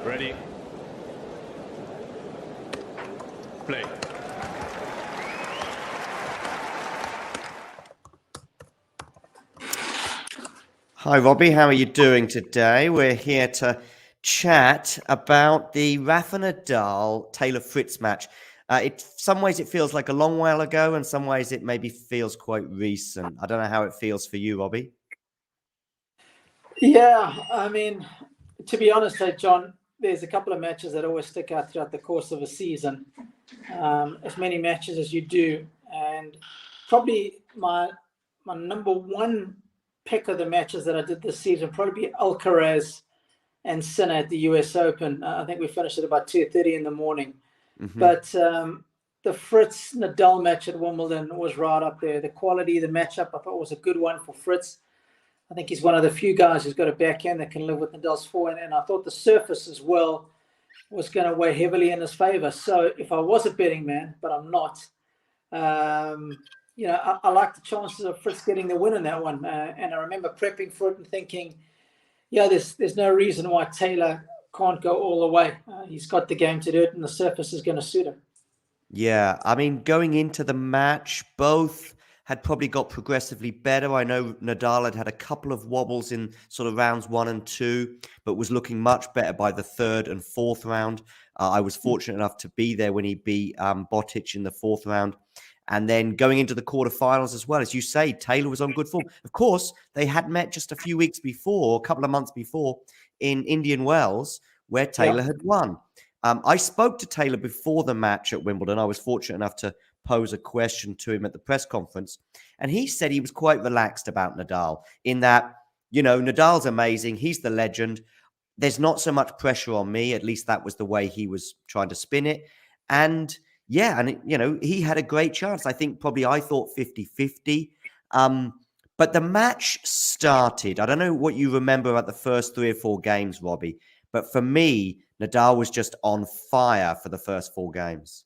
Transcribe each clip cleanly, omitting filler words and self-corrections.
Ready. Play. Hi, Robbie. How are you doing today? We're here to chat about the Rafa Nadal Taylor Fritz match. Some ways it feels like a long while ago, and some ways it maybe feels quite recent. I don't know how it feels for you, Robbie. Yeah, I mean, to be honest, John, there's a couple of matches that always stick out throughout the course of a season. As many matches as you do, and probably my number one pick of the matches that I did this season probably be Alcaraz and Sinner at the US Open. I think we finished at about 2:30 in the morning. Mm-hmm. But the Fritz Nadal match at Wimbledon was right up there. The quality of the matchup I thought was a good one for Fritz. I think he's one of the few guys who's got a backhand that can live with Nadal's forehand, and I thought the surface as well was going to weigh heavily in his favor. So if I was a betting man, but I'm not, I like the chances of Fritz getting the win in that one. And I remember prepping for it and thinking, yeah, there's no reason why Taylor can't go all the way. He's got the game to do it, and the surface is going to suit him. Yeah, I mean, going into the match, both had probably got progressively better. I know Nadal had a couple of wobbles in sort of rounds 1 and 2, but was looking much better by the 3rd and 4th round. I was fortunate enough to be there when he beat Botic in the 4th round. And then going into the quarterfinals as well, as you say, Taylor was on good form. Of course, they had met just a few weeks before, a couple of months before, in Indian Wells, where Taylor had won. I spoke to Taylor before the match at Wimbledon. I was fortunate enough to pose a question to him at the press conference. And he said he was quite relaxed about Nadal in that, Nadal's amazing. He's the legend. There's not so much pressure on me. At least that was the way he was trying to spin it. And yeah, and he had a great chance. I thought 50-50. But the match started. I don't know what you remember about the first 3 or 4 games, Robbie. But for me, Nadal was just on fire for the first 4 games.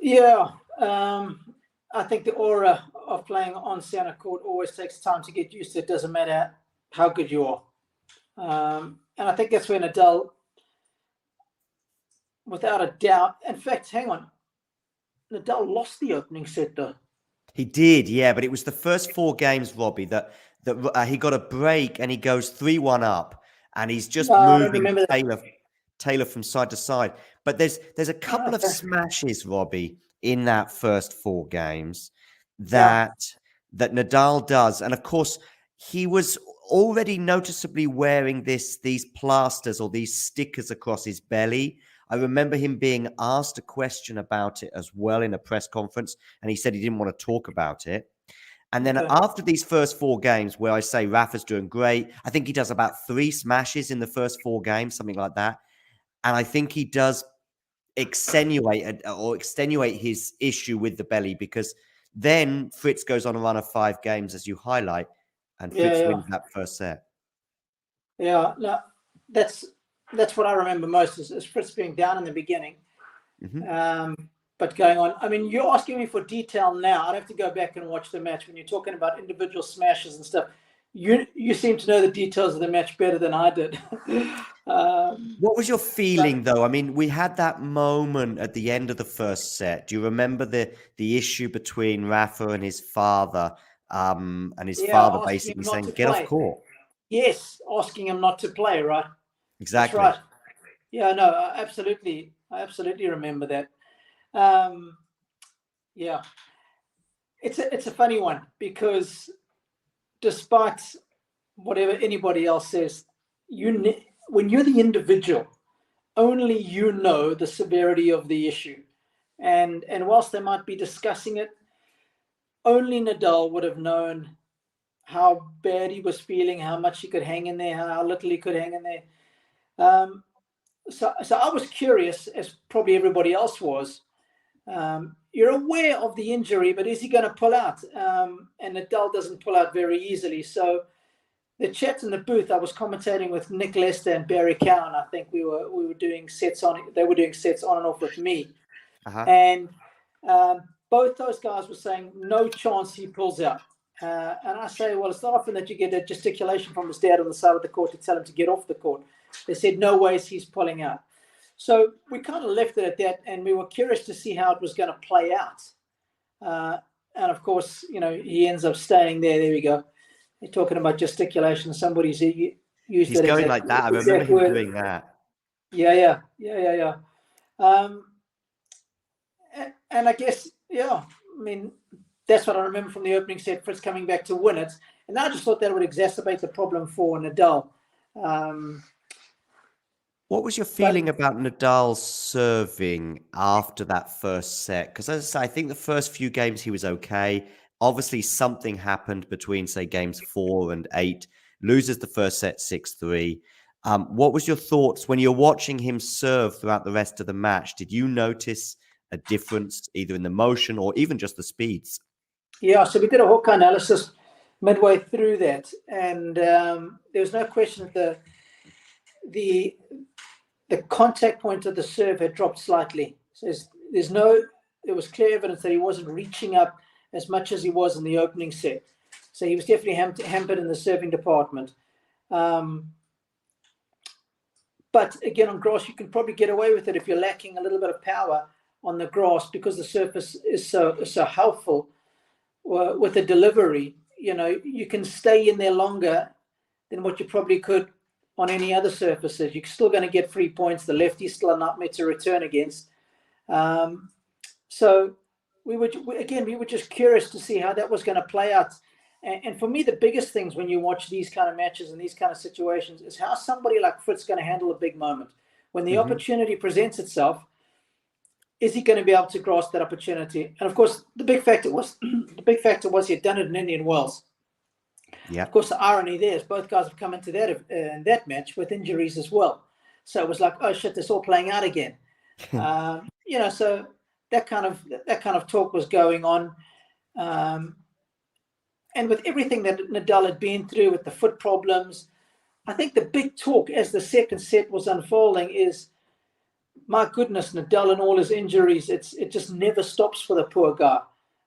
Yeah, I think the aura of playing on center court always takes time to get used to. It doesn't matter how good you are. And I think that's where Nadal, without a doubt, in fact, hang on, Nadal lost the opening set though. He did, yeah, but it was the first 4 games, Robbie, that he got a break and he goes 3-1 up, and he's just moving Taylor from side to side. But there's a couple of smashes, Robbie, in that first 4 games that Nadal does, and of course he was already noticeably wearing these plasters or these stickers across his belly. I remember him being asked a question about it as well in a press conference, and he said he didn't want to talk about it. And then after these first 4 games, where I say Rafa's doing great, I think he does about 3 smashes in the first 4 games, something like that. And I think he does extenuate his issue with the belly, because then Fritz goes on a run of 5 games, as you highlight, and Fritz wins that first set. Yeah, no, that's what I remember most is Fritz being down in the beginning. Mm-hmm. But going on, I mean, you're asking me for detail now. I'd have to go back and watch the match. When you're talking about individual smashes and stuff, you seem to know the details of the match better than I did. What was your feeling, though? I mean, we had that moment at the end of the first set. Do you remember the issue between Rafa and his father? And his father basically saying, "Get off court." Yes, asking him not to play, right? Exactly. That's right. Yeah, no, absolutely. I absolutely remember that. Yeah, it's a funny one, because despite whatever anybody else says, when you're the individual, only you know the severity of the issue, and whilst they might be discussing it, only Nadal would have known how bad he was feeling, how much he could hang in there, how little he could hang in there. So I was curious, as probably everybody else was. You're aware of the injury, but is he going to pull out? And Nadal doesn't pull out very easily. So the chat in the booth, I was commentating with Nick Lester and Barry Cowan. I think we were doing sets on. They were doing sets on and off with me, and both those guys were saying no chance he pulls out. And I say, well, it's not often that you get a gesticulation from his dad on the side of the court to tell him to get off the court. They said, no ways he's pulling out. So we kind of left it at that, and we were curious to see how it was going to play out. And of course, he ends up staying there. There we go. They're talking about gesticulation. Somebody's used He's that going exact, like that. I remember him word. doing that. Yeah. And I guess, that's what I remember from the opening set, Fritz coming back to win it. And I just thought that would exacerbate the problem for Nadal. What was your feeling about Nadal's serving after that first set? Because as I say, I think the first few games he was okay. Obviously, something happened between, say, games 4 and 8. Loses the first set 6-3. What was your thoughts when you're watching him serve throughout the rest of the match? Did you notice a difference either in the motion or even just the speeds? Yeah, so we did a Hawkeye analysis midway through that, and there was no question that the contact point of the serve had dropped slightly. So there was clear evidence that he wasn't reaching up as much as he was in the opening set. So he was definitely hampered in the serving department. But again, on grass, you can probably get away with it if you're lacking a little bit of power on the grass, because the surface is so helpful with the delivery. You can stay in there longer than what you probably could on any other surfaces. You're still going to get 3 points. The lefty's still a nightmare to return against. So we were just curious to see how that was going to play out. And for me, the biggest things when you watch these kind of matches and these kind of situations is how somebody like Fritz is going to handle a big moment. When the opportunity presents itself, is he going to be able to grasp that opportunity? And of course, the big factor was he had done it in Indian Wells. Yeah. Of course, the irony there is both guys have come into that match with injuries as well. So it was like, oh shit, this all playing out again. So that kind of talk was going on. And with everything that Nadal had been through with the foot problems, I think the big talk as the second set was unfolding is, my goodness, Nadal and all his injuries, it just never stops for the poor guy.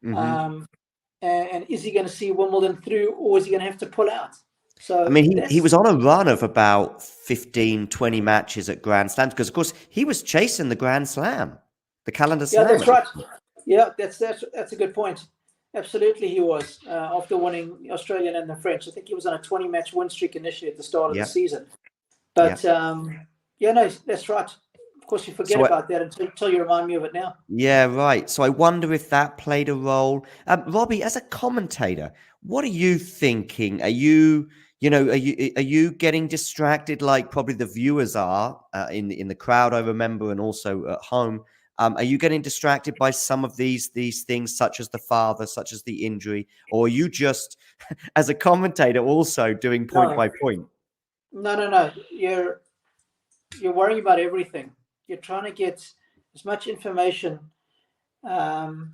And is he going to see Wimbledon through, or is he going to have to pull out? So I mean, he was on a run of about 15, 20 matches at Grand Slams, because, of course, he was chasing the Grand Slam, the calendar slam. Yeah, that's right. Yeah, that's a good point. Absolutely, he was, after winning the Australian and the French. I think he was on a 20-match win streak initially at the start of the season. But, that's right. Of course, you forget about that until you remind me of it now. Yeah, right. So I wonder if that played a role. Robbie, as a commentator, what are you thinking? Are you getting distracted like probably the viewers are in the crowd, I remember, and also at home? Are you getting distracted by some of these things, such as the father, such as the injury? Or are you just, as a commentator, also doing point by point? No. You're worrying about everything. You're trying to get as much information, and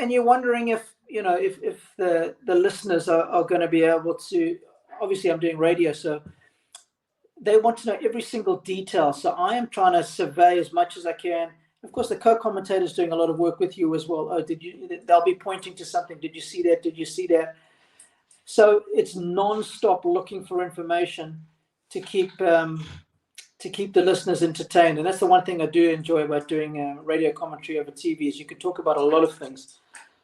you're wondering if the listeners are going to be able to. Obviously, I'm doing radio, so they want to know every single detail. So I am trying to survey as much as I can. Of course, the co-commentator is doing a lot of work with you as well. Oh, they'll be pointing to something. Did you see that? Did you see that? So it's non-stop looking for information to keep the listeners entertained. And that's the one thing I do enjoy about doing radio commentary over TV, is you can talk about a lot of things.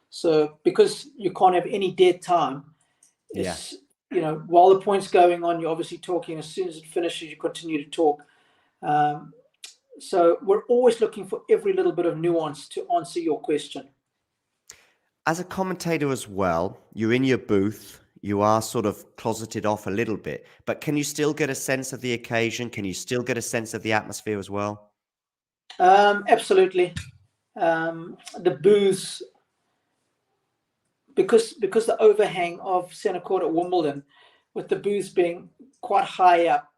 So because you can't have any dead time, it's, while the point's going on, you're obviously talking. As soon as it finishes, you continue to talk. So we're always looking for every little bit of nuance to answer your question. As a commentator as well, you're in your booth. You are sort of closeted off a little bit, but can you still get a sense of the occasion? Can you still get a sense of the atmosphere as well? Absolutely. The booths, because the overhang of centre court at Wimbledon, with the booths being quite high up,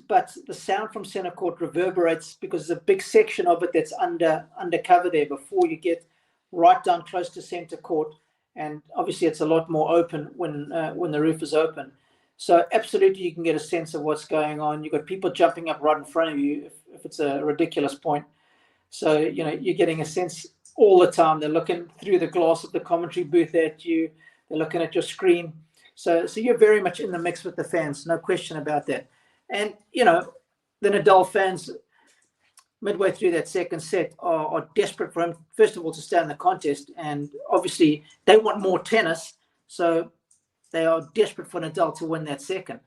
but the sound from centre court reverberates because there's a big section of it that's undercover there before you get right down close to centre court. And obviously it's a lot more open when the roof is open. So absolutely you can get a sense of what's going on. You've got people jumping up right in front of you if it's a ridiculous point. So, you're getting a sense all the time. They're looking through the glass of the commentary booth at you. They're looking at your screen. So you're very much in the mix with the fans, no question about that. And, you know, the Nadal fans midway through that second set are desperate for him, first of all, to stay in the contest. And obviously they want more tennis. So they are desperate for Nadal to win that second.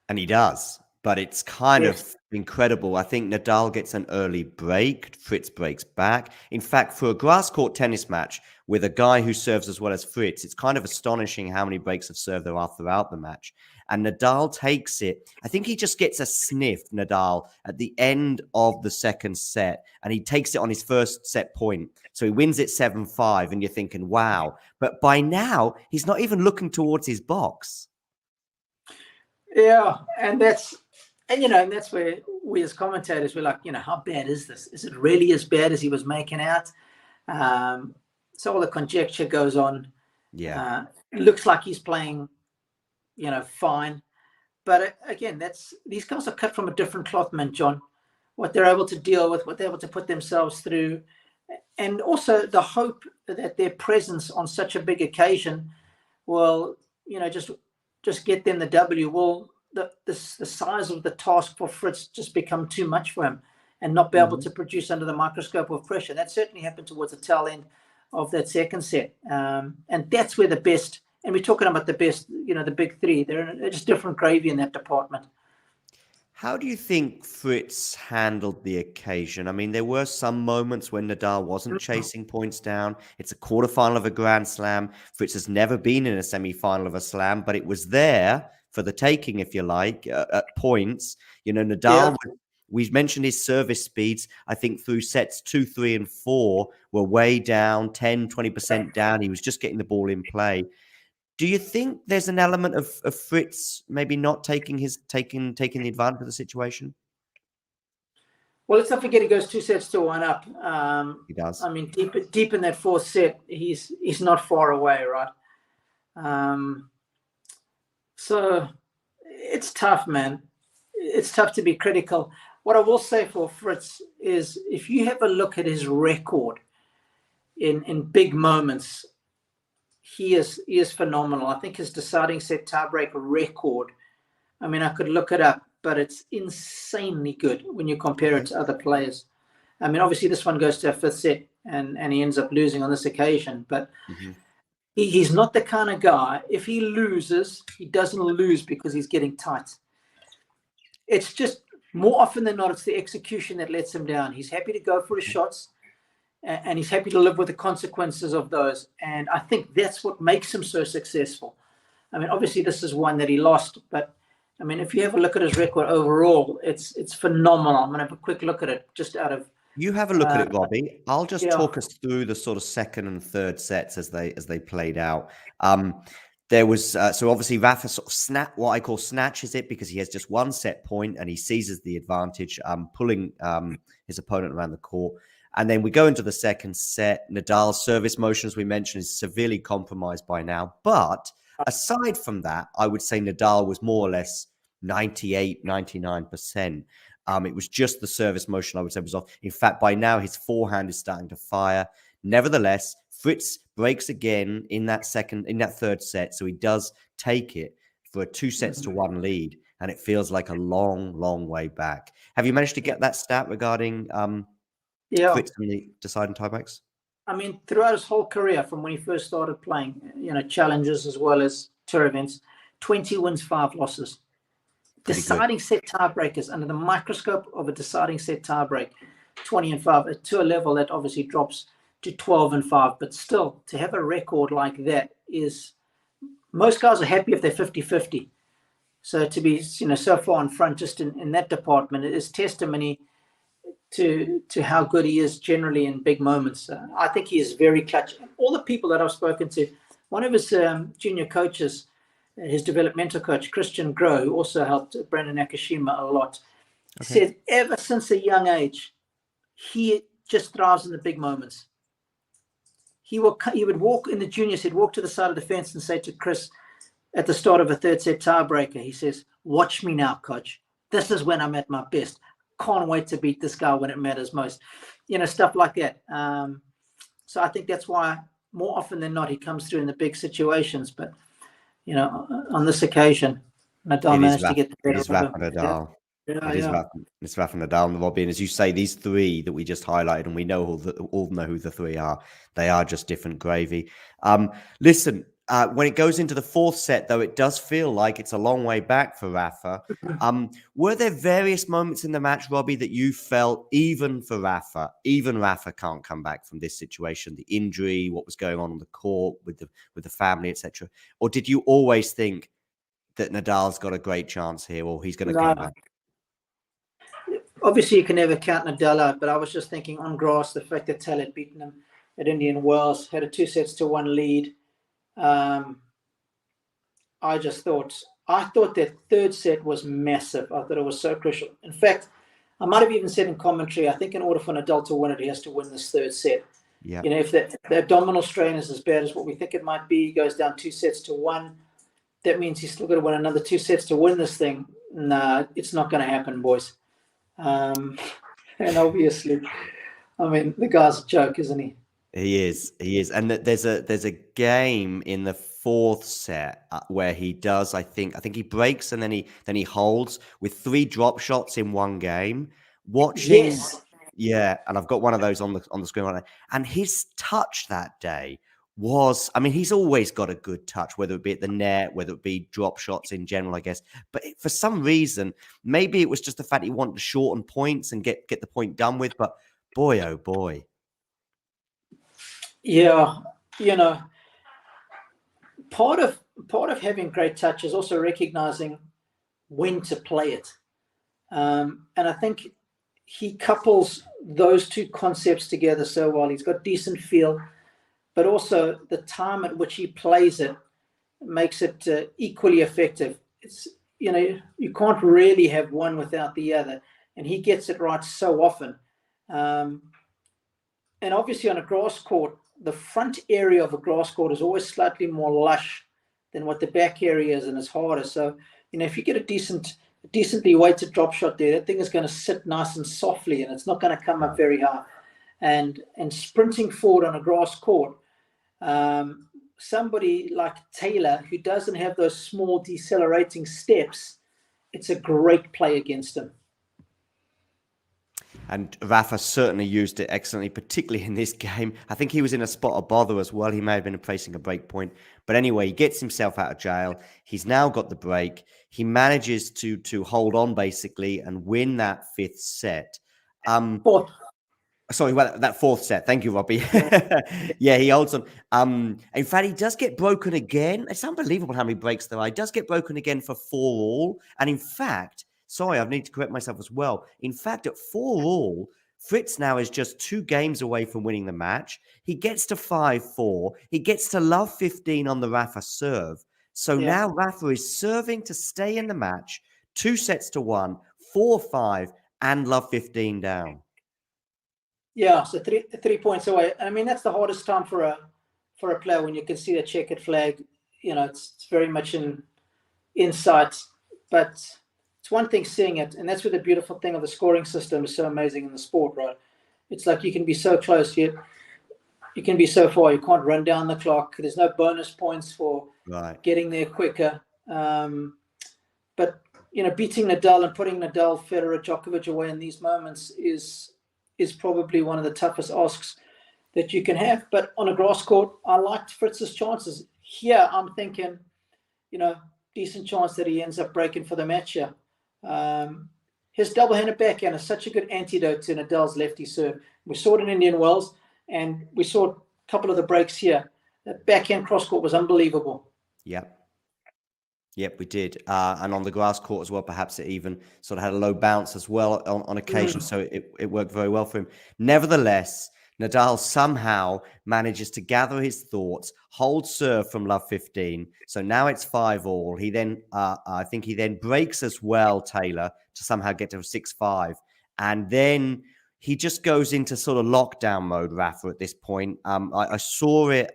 And he does. But it's kind of incredible. I think Nadal gets an early break. Fritz breaks back. In fact, for a grass court tennis match with a guy who serves as well as Fritz, it's kind of astonishing how many breaks of serve there are throughout the match. And Nadal takes it. I think he just gets a sniff, Nadal, at the end of the second set. And he takes it on his first set point. So he wins it 7-5. And you're thinking, wow. But by now, he's not even looking towards his box. Yeah, and that's where we as commentators, we're like, you know, how bad is this? Is it really as bad as he was making out? So all the conjecture goes on. Yeah. It looks like he's playing, you know, fine. But again, these guys are cut from a different cloth, man, John. What they're able to deal with, what they're able to put themselves through, and also the hope that their presence on such a big occasion will, you know, just get them the W. Will the size of the task for Fritz just become too much for him and not be able to produce under the microscope of pressure? That certainly happened towards the tail end of that second set. And that's where the best, and we're talking about the best, you know, the big three, they're just different gravy in that department. How do you think Fritz handled the occasion? I mean, there were some moments when Nadal wasn't chasing points down. It's a quarterfinal of a Grand Slam. Fritz has never been in a semi-final of a Slam, but it was there for the taking, if you like, at points. You know, Nadal, we mentioned his service speeds. I think through sets 2, 3, and 4 were way down, 10, 20% down. He was just getting the ball in play. Do you think there's an element of Fritz maybe not taking the advantage of the situation? Well, let's not forget he goes 2-1 up. He does. I mean, deep in that fourth set, he's not far away, right? So it's tough, man. It's tough to be critical. What I will say for Fritz is, if you have a look at his record in big moments, he is phenomenal. I think his deciding set tiebreak record, I mean, I could look it up, but it's insanely good when you compare it to other players. I mean, obviously this one goes to a fifth set and he ends up losing on this occasion, but he's not the kind of guy, if he loses, he doesn't lose because he's getting tight. It's just more often than not, it's the execution that lets him down. He's happy to go for his shots, and he's happy to live with the consequences of those. And I think that's what makes him so successful. I mean, obviously this is one that he lost, but I mean, if you have a look at his record overall, it's phenomenal. I'm going to have a quick look at it just out of... You have a look at it, Robbie. I'll just talk us through the sort of second and third sets as they played out. There was, so obviously Rafa sort of what I call snatches it, because he has just one set point and he seizes the advantage, pulling his opponent around the court. And then we go into the second set. Nadal's service motion, as we mentioned, is severely compromised by now. But aside from that, I would say Nadal was more or less 98, 99%. It was just the service motion, I would say, was off. In fact, by now, his forehand is starting to fire. Nevertheless, Fritz breaks again in that third set. So he does take it for a 2-1 lead. And it feels like a long, long way back. Have you managed to get that stat regarding Fritz and the deciding tiebreaks? I mean, throughout his whole career, from when he first started playing, you know, challenges as well as tour events, 20 wins, 5 losses. Deciding set tiebreakers under the microscope of a deciding set tiebreak, 20-5, to a level that obviously drops to 12-5. But still, to have a record like that is, most guys are happy if they're 50-50. So to be, you know, so far in front just in that department, it is testimony to how good he is generally in big moments. I think he is very clutch. All the people that I've spoken to, one of his junior coaches, his developmental coach, Christian Groh, who also helped Brandon Nakashima a lot, said ever since a young age, he just thrives in the big moments. He would walk in the juniors, he'd walk to the side of the fence and say to Chris at the start of a third set tiebreaker, he says, "Watch me now, coach. This is when I'm at my best. Can't wait to beat this guy when it matters most." You know, stuff like that. So I think that's why more often than not, he comes through in the big situations. But, on this occasion, Nadal managed to get the better of Rafa him. Nadal. Yeah, It's Rafa Nadal and Robbie. And as you say, these three that we just highlighted, and we know all know who the three are. They are just different gravy. Listen, when it goes into the fourth set, though, it does feel like it's a long way back for Rafa. Were there various moments in the match, Robbie, that you felt even Rafa can't come back from this situation, the injury, what was going on the court with the family, etc.? Or did you always think that Nadal's got a great chance here, or he's going to come back? Obviously, you can never count Nadal out, but I was just thinking on grass, the fact that Taylor had beaten him at Indian Wells, had a 2-1 lead. I thought that third set was massive. I thought it was so crucial. In fact, I might have even said in commentary, I think in order for Nadal to win it, he has to win this third set. Yeah. If the abdominal strain is as bad as what we think it might be, he goes down 2-1. That means he's still got to win another 2 sets to win this thing. Nah, it's not going to happen, boys. And obviously, the guy's a joke, isn't he? He is. And there's a game in the fourth set where he does, I think he breaks and then he holds with 3 drop shots in one game. Yes. Yeah, and I've got one of those on the screen right now. And his touch that day was, he's always got a good touch, whether it be at the net, whether it be drop shots in general, I guess. But for some reason, maybe it was just the fact he wanted to shorten points and get the point done with. But boy, oh boy. Yeah, part of having great touch is also recognizing when to play it. And I think he couples those two concepts together so well. He's got decent feel, but also the time at which he plays it makes it equally effective. It's, you can't really have one without the other, and he gets it right so often. And obviously on a grass court, the front area of a grass court is always slightly more lush than what the back area is, and it's harder. So, if you get a decently weighted drop shot there, that thing is going to sit nice and softly, and it's not going to come up very high. And sprinting forward on a grass court, somebody like Taylor, who doesn't have those small decelerating steps, it's a great play against him. And Rafa certainly used it excellently, particularly in this game. I think he was in a spot of bother as well. He may have been facing a break point. But anyway, he gets himself out of jail. He's now got the break. He manages to hold on, basically, and win that fifth set. That fourth set. Thank you, Robbie. Yeah, he holds on. In fact, he does get broken again. It's unbelievable how many breaks there are. He does get broken again for 4-all. And in fact... Sorry, I need to correct myself as well. In fact, at 4-all, Fritz now is just 2 games away from winning the match. He gets to 5-4. He gets to love 15 on the Rafa serve. So now Rafa is serving to stay in the match, 2-1, 4-5, and love 15 down. Yeah, so 3 points away. That's the hardest time for a player when you can see the checkered flag. It's very much in sight, but it's one thing seeing it, and that's where the beautiful thing of the scoring system is so amazing in the sport, right? It's like you can be so close, yet you can be so far. You can't run down the clock. There's no bonus points for getting there quicker. But beating Nadal and putting Nadal, Federer, Djokovic away in these moments is probably one of the toughest asks that you can have. But on a grass court, I liked Fritz's chances. Here, I'm thinking, decent chance that he ends up breaking for the match here. His double-handed backhand is such a good antidote to Nadal's lefty serve. We saw it in Indian Wells, and we saw a couple of the breaks here. That backhand cross-court was unbelievable. Yep, we did. And on the grass court as well, perhaps it even sort of had a low bounce as well on occasion, so it worked very well for him. Nevertheless, Nadal somehow manages to gather his thoughts, hold serve from love 15. So now it's 5-all. He then, I think he then breaks as well, Taylor, to somehow get to 6-5. And then he just goes into sort of lockdown mode, Rafa, at this point. I saw it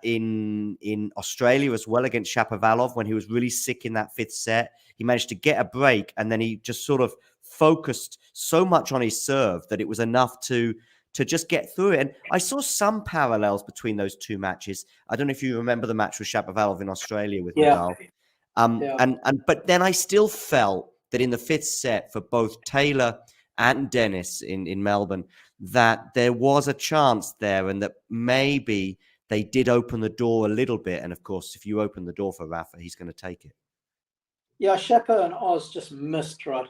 in Australia as well against Shapovalov when he was really sick in that fifth set. He managed to get a break, and then he just sort of focused so much on his serve that it was enough to to just get through it. And I saw some parallels between those two matches. I don't know if you remember the match with Shapovalov in Australia with Nadal. But then I still felt that in the fifth set for both Taylor and Dennis in Melbourne, that there was a chance there, and that maybe they did open the door a little bit. And of course, if you open the door for Rafa, he's going to take it. Yeah, Shapo and Oz just missed, right?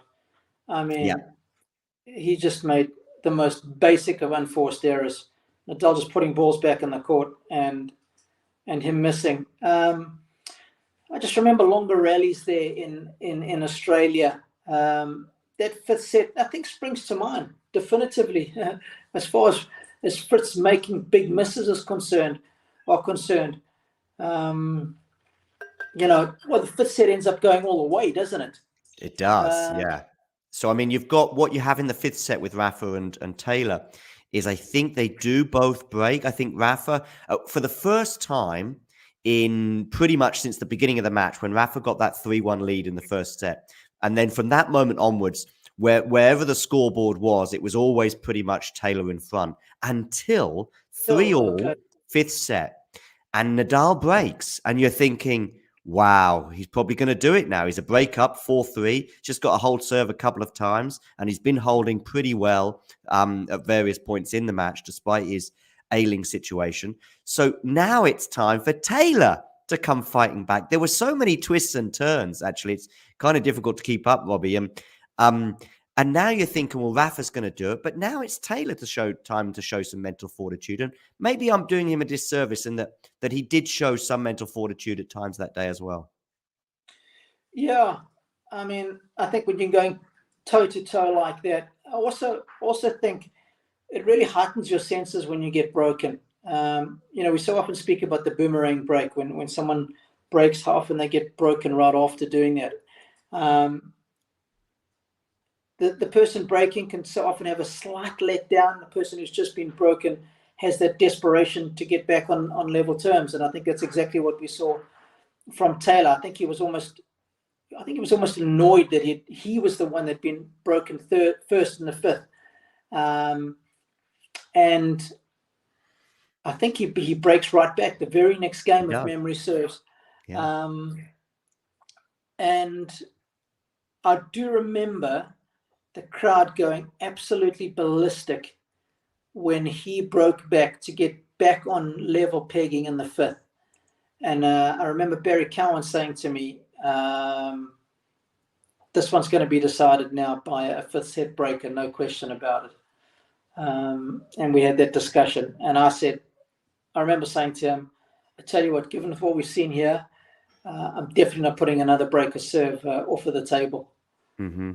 I mean, he just made the most basic of unforced errors. Nadal just putting balls back in the court and him missing. I just remember longer rallies there in Australia. That fifth set, I think, springs to mind definitively as far as Fritz making big misses are concerned. The fifth set ends up going all the way, doesn't it? It does, yeah. So, I mean, you've got what you have in the fifth set with Rafa and Taylor is I think they do both break. I think Rafa, for the first time in pretty much since the beginning of the match, when Rafa got that 3-1 lead in the first set, and then from that moment onwards, wherever the scoreboard was, it was always pretty much Taylor in front until 3-3, fifth set. And Nadal breaks, and you're thinking, wow, he's probably going to do it now. He's a break up, 4-3, just got a hold serve a couple of times, and he's been holding pretty well at various points in the match, despite his ailing situation. So now it's time for Taylor to come fighting back. There were so many twists and turns, actually. It's kind of difficult to keep up, Robbie. And now you're thinking, well, Rafa's going to do it, but now it's Taylor to show some mental fortitude. And maybe I'm doing him a disservice in that he did show some mental fortitude at times that day as well. Yeah, I mean, I think when you're going toe to toe like that, I also think it really heightens your senses when you get broken. We so often speak about the boomerang break when someone breaks, how often they get broken right after doing that. The person breaking can so often have a slight letdown. The person who's just been broken has that desperation to get back on level terms, and I think that's exactly what we saw from Taylor. I think he was almost annoyed that he was the one that'd been broken first in the fifth, and I think he breaks right back the very next game if memory serves. Yeah. And I do remember the crowd going absolutely ballistic when he broke back to get back on level pegging in the fifth. And I remember Barry Cowan saying to me, this one's going to be decided now by a fifth set breaker, no question about it. And we had that discussion. And I remember saying to him, I tell you what, given what we've seen here, I'm definitely not putting another breaker serve off of the table. Mm-hmm.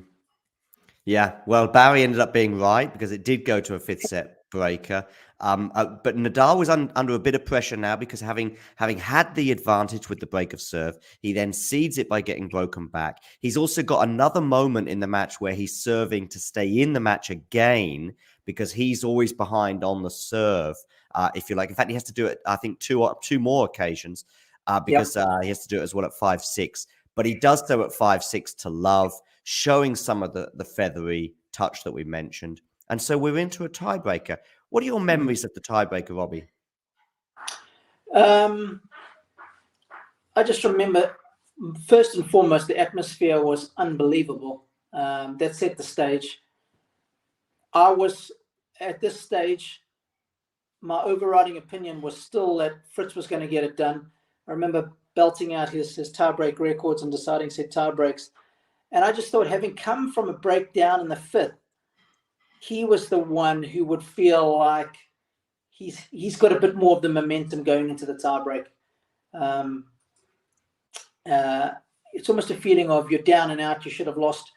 Yeah, well, Barry ended up being right because it did go to a fifth set breaker. But Nadal was under a bit of pressure now because having had the advantage with the break of serve, he then cedes it by getting broken back. He's also got another moment in the match where he's serving to stay in the match again because he's always behind on the serve, if you like. In fact, he has to do it, I think, two more occasions because he has to do it as well at 5-6. But he does so at 5-6 to love, showing some of the feathery touch that we mentioned. And so we're into a tiebreaker. What are your memories of the tiebreaker, Robbie? I just remember, first and foremost, the atmosphere was unbelievable. That set the stage. I was, at this stage, my overriding opinion was still that Fritz was going to get it done. I remember belting out his tiebreak records and deciding set tiebreaks. And I just thought, having come from a breakdown in the fifth, he was the one who would feel like he's got a bit more of the momentum going into the tiebreak. It's almost a feeling of you're down and out, you should have lost,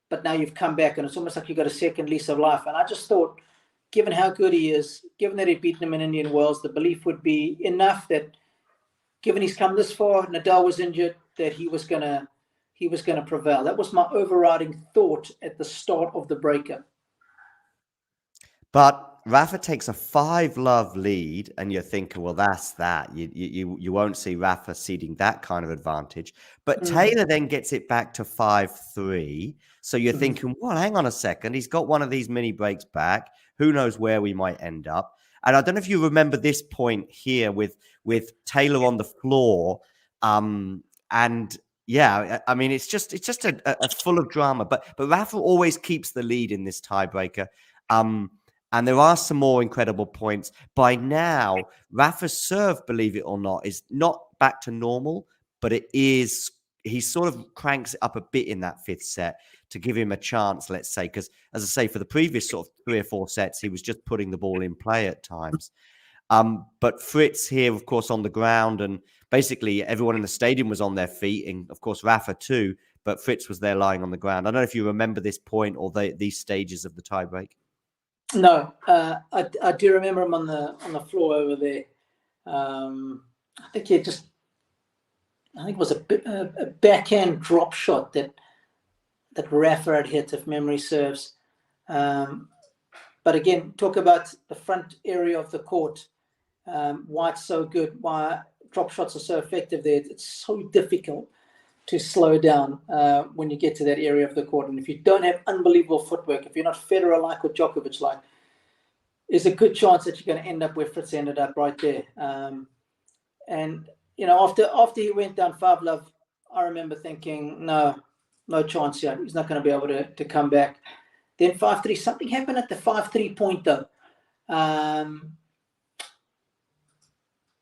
but now you've come back, and it's almost like you've got a second lease of life. And I just thought, given how good he is, given that he'd beaten him in Indian Wells, the belief would be enough that, given he's come this far, Nadal was injured, that he was going to prevail. That was my overriding thought at the start of the breaker. But Rafa takes a 5-love lead, and you're thinking, well, that's that. You won't see Rafa ceding that kind of advantage. But Taylor then gets it back to 5-3. So you're thinking, well, hang on a second. He's got one of these mini breaks back. Who knows where we might end up? And I don't know if you remember this point here with Taylor on the floor. And yeah, I mean, it's just a full of drama. But Rafa always keeps the lead in this tiebreaker. And there are some more incredible points. By now, Rafa's serve, believe it or not, is not back to normal, but it is. He sort of cranks it up a bit in that fifth set to give him a chance, let's say, because as I say, for the previous sort of 3 or 4 sets, he was just putting the ball in play at times. But Fritz here, of course, on the ground, and basically everyone in the stadium was on their feet, and of course Rafa too. But Fritz was there lying on the ground. I don't know if you remember this point or these stages of the tiebreak. No, I do remember him on the floor over there. I think it was a backhand drop shot that Rafa had hit, if memory serves. But again, talk about the front area of the court. Why it's so good, why drop shots are so effective there. It's so difficult to slow down when you get to that area of the court. And if you don't have unbelievable footwork, if you're not Federer-like or Djokovic-like, there's a good chance that you're going to end up where Fritz ended up right there. And, you know, after he went down 5-love, I remember thinking, no chance here. He's not going to be able to come back. Then 5-3, something happened at the 5-3 point, though.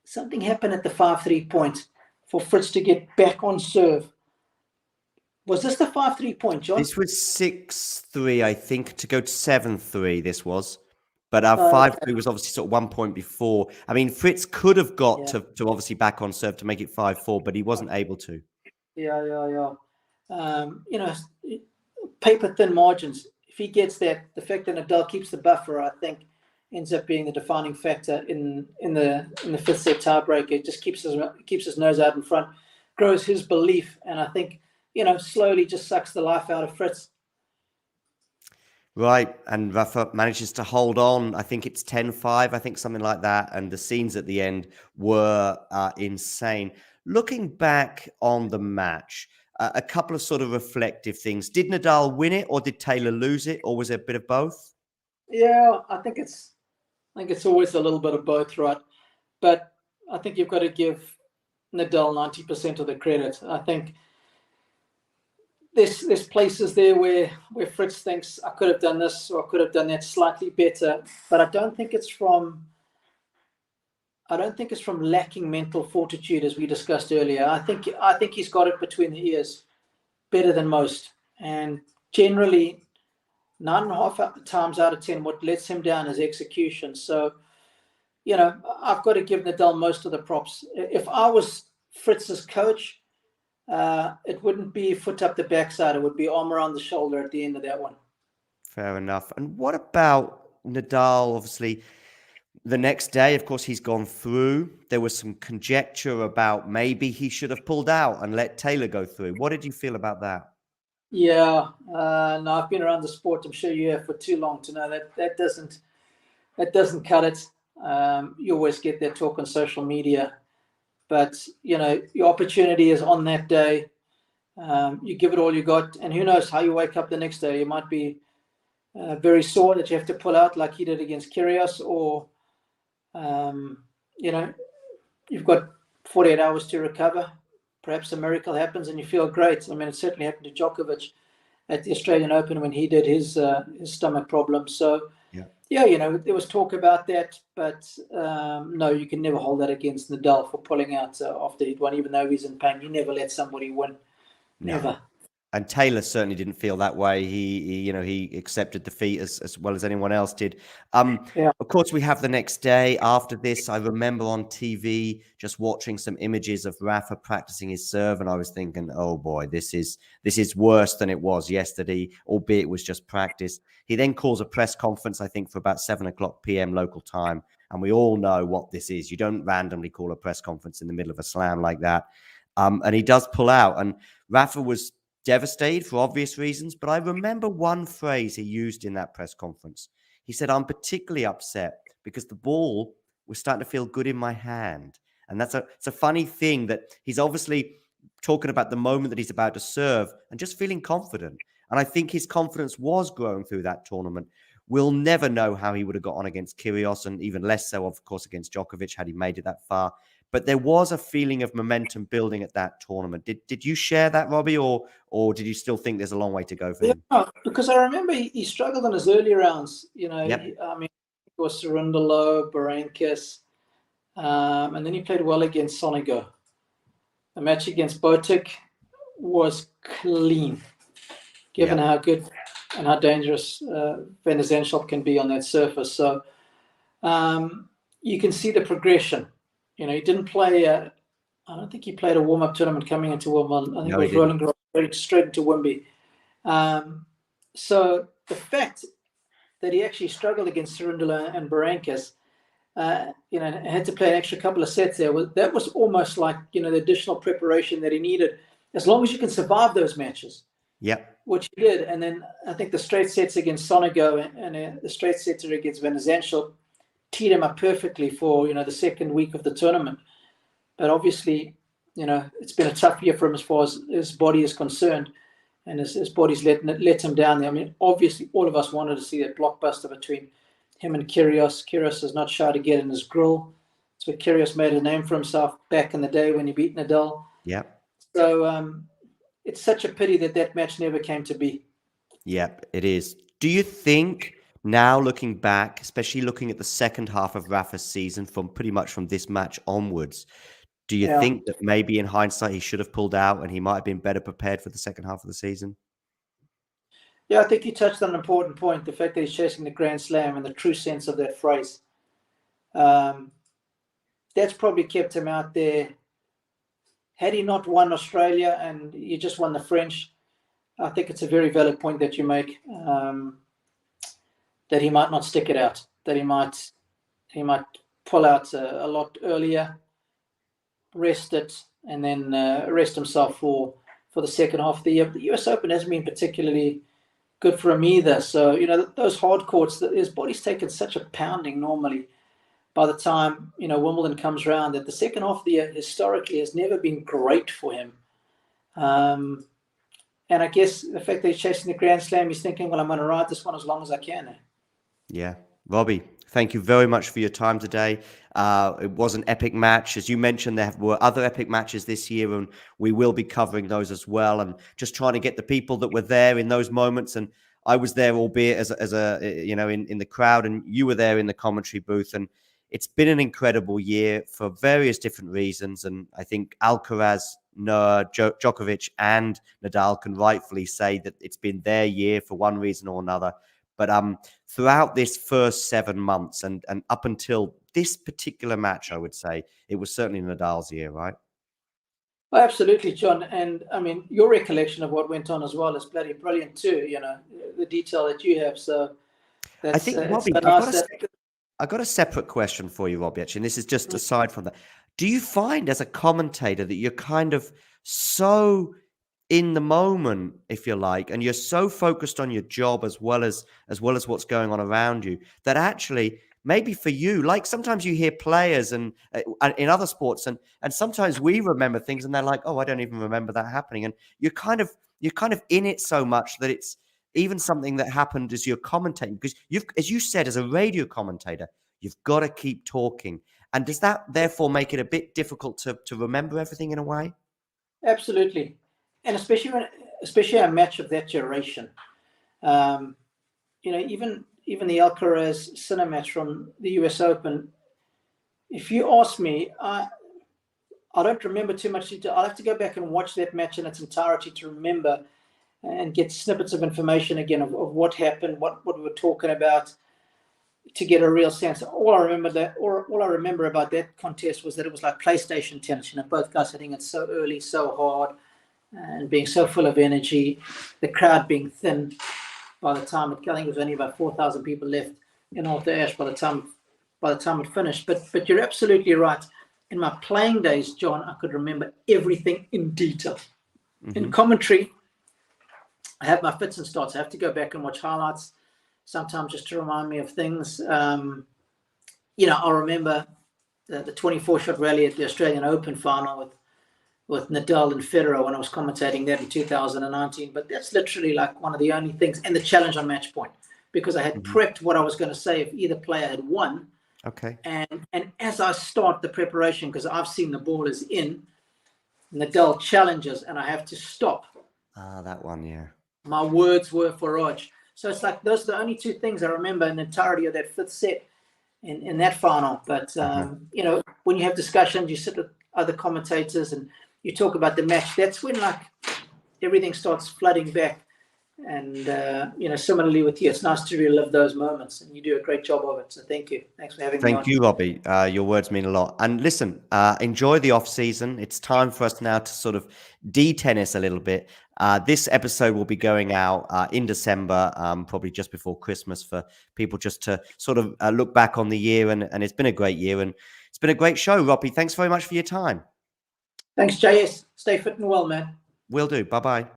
Something happened at the 5-3 point for Fritz to get back on serve. Was this the 5-3 point, John? This was 6-3, I think, to go to 7-3, this was. But our 5-3 was obviously sort of 1 point before. I mean, Fritz could have got to obviously back on serve to make it 5-4, but he wasn't able to. Yeah. You know, paper-thin margins. If he gets that, the fact that Nadal keeps the buffer, I think, ends up being the defining factor in the fifth set tiebreaker. It just keeps his nose out in front, grows his belief, and I think, you know, slowly just sucks the life out of Fritz. Right, and Rafa manages to hold on. I think it's 10-5, I think something like that. And the scenes at the end were insane. Looking back on the match, a couple of sort of reflective things. Did Nadal win it, or did Taylor lose it, or was it a bit of both? Yeah, I think it's always a little bit of both, right? But I think you've got to give Nadal 90% of the credit. I think there's places there where Fritz thinks I could have done this or I could have done that slightly better, but I don't think it's from lacking mental fortitude, as we discussed earlier. I think he's got it between the ears better than most, and generally 9.5 times out of 10, what lets him down is execution. So, you know, I've got to give Nadal most of the props. If I was Fritz's coach, it wouldn't be foot up the backside. It would be arm around the shoulder at the end of that one. Fair enough. And what about Nadal? Obviously, the next day, of course, he's gone through. There was some conjecture about maybe he should have pulled out and let Taylor go through. What did you feel about that? Yeah, no, I've been around the sport. I'm sure you have for too long to know that doesn't cut it. You always get that talk on social media. But, you know, your opportunity is on that day. You give it all you got. And who knows how you wake up the next day. You might be very sore that you have to pull out like he did against Kyrgios. Or, you know, you've got 48 hours to recover. Perhaps a miracle happens and you feel great. I mean, it certainly happened to Djokovic at the Australian Open when he did his stomach problem. So, yeah, you know, there was talk about that, but no, you can never hold that against Nadal for pulling out after he'd won, even though he's in pain. You never let somebody win. Never. No. And Taylor certainly didn't feel that way. He accepted defeat as well as anyone else did. Of course, we have the next day after this. I remember on TV just watching some images of Rafa practicing his serve, and I was thinking, oh boy, this is worse than it was yesterday, albeit it was just practice. He then calls a press conference, I think, for about 7:00 p.m. local time, and we all know what this is. You don't randomly call a press conference in the middle of a slam like that. And he does pull out, and Rafa was devastated for obvious reasons, but I remember one phrase he used in that press conference. He said, I'm particularly upset because the ball was starting to feel good in my hand. And it's a funny thing that he's obviously talking about the moment that he's about to serve and just feeling confident. And I think his confidence was growing through that tournament. We'll never know how he would have got on against Kyrgios, and even less so, of course, against Djokovic had he made it that far. But there was a feeling of momentum building at that tournament. Did you share that, Robbie, or did you still think there's a long way to go for him? Yeah, because I remember he struggled in his early rounds. Yep. It was Cerundolo, Berankis, and then he played well against Sonigo. The match against Botic was clean, given how good and how dangerous Van der Zandschulp can be on that surface. So you can see the progression. He didn't play. I don't think he played a warm-up tournament coming into Wimbledon. I think it was Roland Garros straight into Wimby. So the fact that he actually struggled against Cerundolo and Berankis, had to play an extra couple of sets there. That was almost like the additional preparation that he needed. As long as you can survive those matches, which he did. And then I think the straight sets against Sonigo and the straight sets against Van der Zandschulp teed him up perfectly for the second week of the tournament. But obviously, it's been a tough year for him as far as his body is concerned, and his body's let him down there. I mean, obviously, all of us wanted to see that blockbuster between him and Kyrgios. Kyrgios is not shy to get in his grill. It's where Kyrgios made a name for himself back in the day when he beat Nadal. Yeah. So it's such a pity that match never came to be. Yeah, it is. Do you think now, looking back, especially looking at the second half of Rafa's season pretty much from this match onwards, do you think that maybe in hindsight he should have pulled out and he might have been better prepared for the second half of the season? Yeah, I think you touched on an important point, the fact that he's chasing the Grand Slam in the true sense of that phrase. That's probably kept him out there. Had he not won Australia and he just won the French, I think it's a very valid point that you make, that he might not stick it out, that he might pull out a lot earlier, rest it, and then rest himself for the second half of the year. But the US Open hasn't been particularly good for him either. So, those hard courts, his body's taken such a pounding normally by the time, Wimbledon comes around, that the second half of the year historically has never been great for him. And I guess the fact that he's chasing the Grand Slam, he's thinking, well, I'm going to ride this one as long as I can. Yeah. Robbie, thank you very much for your time today. It was an epic match. As you mentioned, there were other epic matches this year, and we will be covering those as well, and just trying to get the people that were there in those moments. And I was there, albeit as a in the crowd, and you were there in the commentary booth. And it's been an incredible year for various different reasons. And I think Alcaraz, Djokovic, and Nadal can rightfully say that it's been their year for one reason or another. But throughout this first 7 months and up until this particular match, I would say it was certainly Nadal's year, right? Well, absolutely, John. And I mean, your recollection of what went on as well is bloody brilliant too. The detail that you have. So that's, I think, Robbie, I got a separate question for you, Robbie, actually, and this is just aside from that. Do you find as a commentator that you're kind of so in the moment, if you like, and you're so focused on your job as well as what's going on around you, that actually maybe for you, like sometimes you hear players and in other sports, and sometimes we remember things and they're like, oh, I don't even remember that happening. And you're kind of in it so much that it's even something that happened as you're commentating, because as you said, as a radio commentator, you've got to keep talking. And does that therefore make it a bit difficult to remember everything in a way? Absolutely. And especially a match of that duration. Even the Alcaraz Sinner match from the US Open, if you ask me, I don't remember too much detail. I'll have to go back and watch that match in its entirety to remember and get snippets of information again of what happened, what we were talking about, to get a real sense. All I remember about that contest was that it was like PlayStation tennis. Both guys hitting it so early, so hard, and being so full of energy. The crowd being thin. By the time I think it was only about 4,000 people left in Arthur Ashe by the time it finished. But you're absolutely right. In my playing days, John, I could remember everything in detail. Mm-hmm. In commentary, I have my fits and starts. I have to go back and watch highlights sometimes just to remind me of things. I'll remember the 24-shot rally at the Australian Open final with Nadal and Federer when I was commentating that in 2019. But that's literally like one of the only things, and the challenge on match point. because I had prepped what I was going to say if either player had won. Okay. And as I start the preparation, because I've seen the ball is in, Nadal challenges and I have to stop. Ah, that one, yeah. My words were for Raj. So it's like those are the only two things I remember in the entirety of that fifth set in that final. But, you know, when you have discussions, you sit with other commentators and you talk about the match, that's when like everything starts flooding back. And, you know, similarly with you, it's nice to relive those moments and you do a great job of it. So thank you. Thanks for having me on. Thank you, Robbie. Your words mean a lot. And listen, enjoy the off season. It's time for us now to sort of de-tennis a little bit. This episode will be going out in December, probably just before Christmas, for people just to sort of look back on the year. And it's been a great year and it's been a great show. Robbie, thanks very much for your time. Thanks, JS. Stay fit and well, man. Will do. Bye-bye.